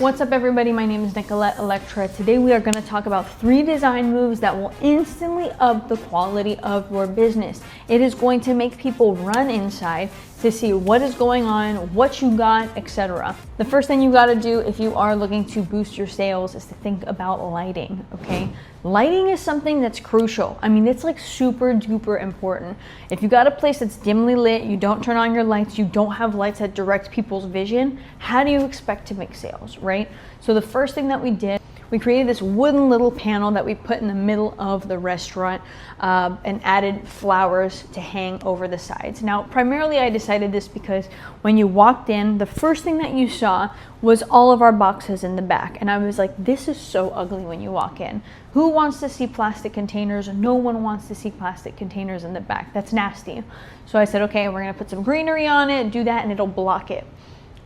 What's up everybody, my name is Nicolette Electra. Today we are going to talk about 3 design moves that will instantly up the quality of your business. It is going to make people run inside to see what is going on, what you got, etc. The first thing you got to do if you are looking to boost your sales is to think about lighting, okay? Lighting is something that's crucial. I mean, it's like super duper important. If you got a place that's dimly lit, you don't turn on your lights, you don't have lights that direct people's vision, how do you expect to make sales, right? So the first thing that we did, we created this wooden little panel that we put in the middle of the restaurant and added flowers to hang over the sides. Now, primarily I decided this because when you walked in, the first thing that you saw was all of our boxes in the back. And I was like, this is so ugly when you walk in. Who wants to see plastic containers? No one wants to see plastic containers in the back. That's nasty. So I said, okay, we're gonna put some greenery on it, do that, and it'll block it.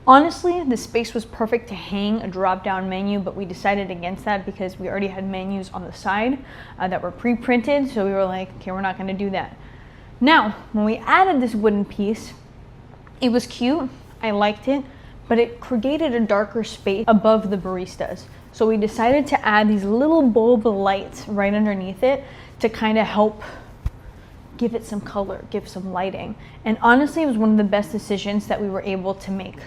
Honestly, the space was perfect to hang a drop-down menu, but we decided against that because we already had menus on the side that were pre-printed. So we were like, okay, we're not gonna do that. Now, when we added this wooden piece, it was cute, I liked it, but it created a darker space above the baristas. So we decided to add these little bulb lights right underneath it to kind of help give it some color, give some lighting. And honestly, it was one of the best decisions that we were able to make.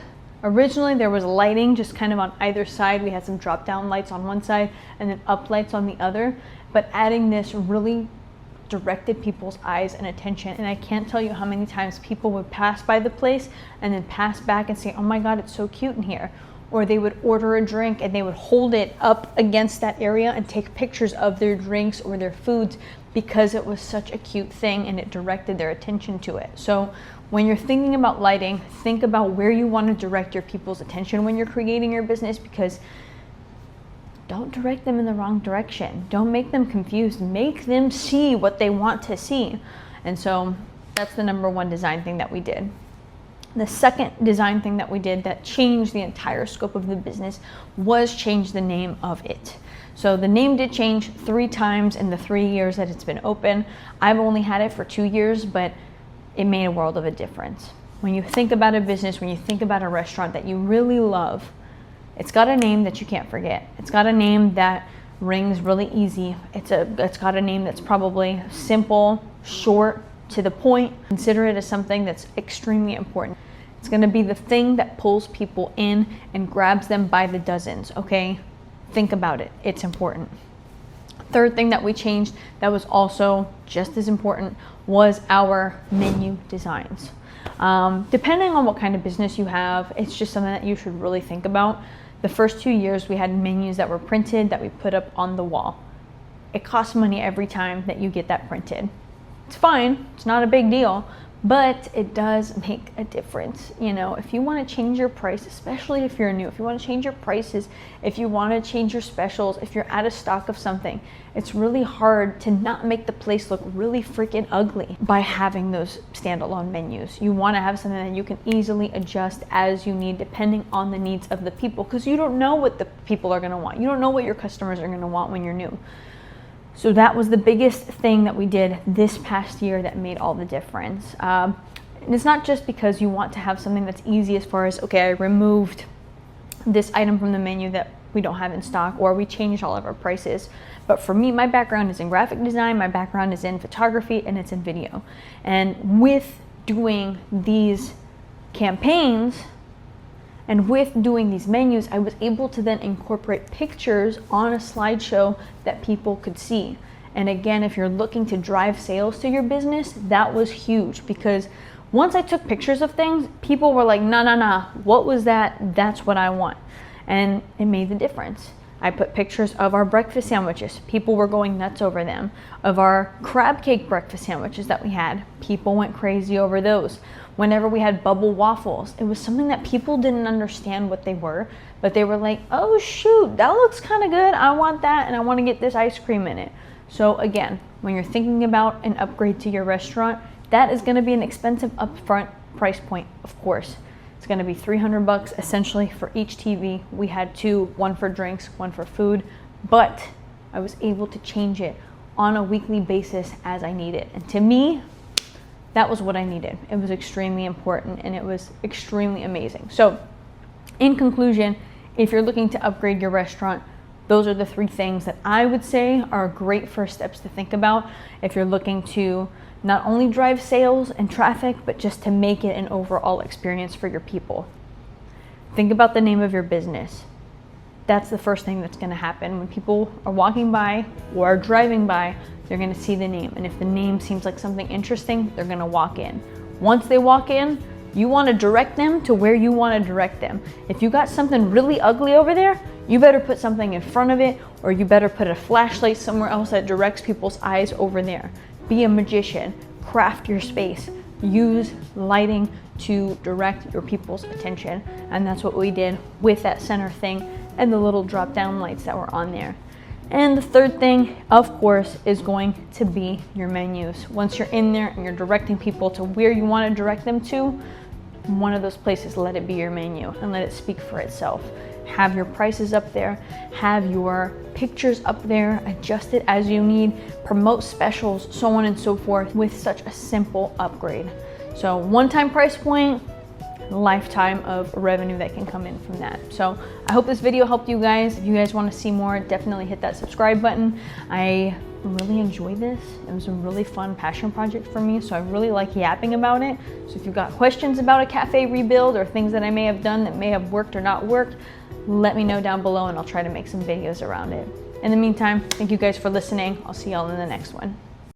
Originally, there was lighting just kind of on either side. We had some drop-down lights on one side and then up lights on the other. But adding this really directed people's eyes and attention. And I can't tell you how many times people would pass by the place and then pass back and say, oh my God, it's so cute in here. Or they would order a drink and they would hold it up against that area and take pictures of their drinks or their foods because it was such a cute thing and it directed their attention to it. So when you're thinking about lighting, think about where you want to direct your people's attention when you're creating your business, because don't direct them in the wrong direction. Don't make them confused. Make them see what they want to see. And so that's the number one design thing that we did. The second design thing that we did that changed the entire scope of the business was change the name of it. So the name did change 3 times in the 3 years that it's been open. I've only had it for 2 years, but it made a world of a difference. When you think about a business, when you think about a restaurant that you really love, it's got a name that you can't forget. It's got a name that rings really easy. It's got a name that's probably simple, short, to the point. Consider it as something that's extremely important. It's gonna be the thing that pulls people in and grabs them by the dozens, okay? Think about it, it's important. Third thing that we changed that was also just as important was our menu designs. Depending on what kind of business you have, it's just something that you should really think about. The first 2 years we had menus that were printed that we put up on the wall. It costs money every time that you get that printed. It's fine, it's not a big deal, but it does make a difference. You know, if you want to change your price, especially if you're new, if you want to change your prices, if you want to change your specials, if you're out of stock of something, it's really hard to not make the place look really freaking ugly by having those standalone menus. You want to have something that you can easily adjust as you need, depending on the needs of the people, because you don't know what the people are going to want. You don't know what your customers are going to want when you're new. So that was the biggest thing that we did this past year that made all the difference. And it's not just because you want to have something that's easy as far as, okay, I removed this item from the menu that we don't have in stock, or we changed all of our prices. But for me, my background is in graphic design, my background is in photography, and it's in video. And with doing these campaigns, and with doing these menus, I was able to then incorporate pictures on a slideshow that people could see. And again, if you're looking to drive sales to your business, that was huge, because once I took pictures of things, people were like, nah, what was that? That's what I want. And it made the difference. I put pictures of our breakfast sandwiches. People were going nuts over them. Of our crab cake breakfast sandwiches that we had. People went crazy over those. Whenever we had bubble waffles, it was something that people didn't understand what they were, but they were like, oh shoot, that looks kind of good. I want that, and I want to get this ice cream in it. So again, when you're thinking about an upgrade to your restaurant, that is going to be an expensive upfront price point, of course. It's going to be $300 essentially for each TV. We had 2, one for drinks, one for food, but I was able to change it on a weekly basis as I need it. And to me, that was what I needed. It was extremely important and it was extremely amazing. So in conclusion, If you're looking to upgrade your restaurant, those are the 3 things that I would say are great first steps to think about if you're looking to not only drive sales and traffic, but just to make it an overall experience for your people. Think about the name of your business. That's the first thing that's going to happen. When people are walking by or are driving by, they're going to see the name. And if the name seems like something interesting, they're going to walk in. Once they walk in, you want to direct them to where you want to direct them. If you got something really ugly over there, you better put something in front of it, or you better put a flashlight somewhere else that directs people's eyes over there. Be a magician, craft your space, use lighting to direct your people's attention. And that's what we did with that center thing and the little drop down lights that were on there. And the third thing, of course, is going to be your menus. Once you're in there and you're directing people to where you want to direct them to, one of those places, let it be your menu and let it speak for itself. Have your prices up there, have your pictures up there, adjust it as you need, promote specials, so on and so forth, with such a simple upgrade. So one-time price point, lifetime of revenue that can come in from that. So I hope this video helped you guys. If you guys want to see more, definitely hit that subscribe button. I really enjoy this. It was a really fun passion project for me, so I really like yapping about it. So if you've got questions about a cafe rebuild or things that I may have done that may have worked or not worked, let me know down below and I'll try to make some videos around it. In the meantime, thank you guys for listening. I'll see y'all in the next one.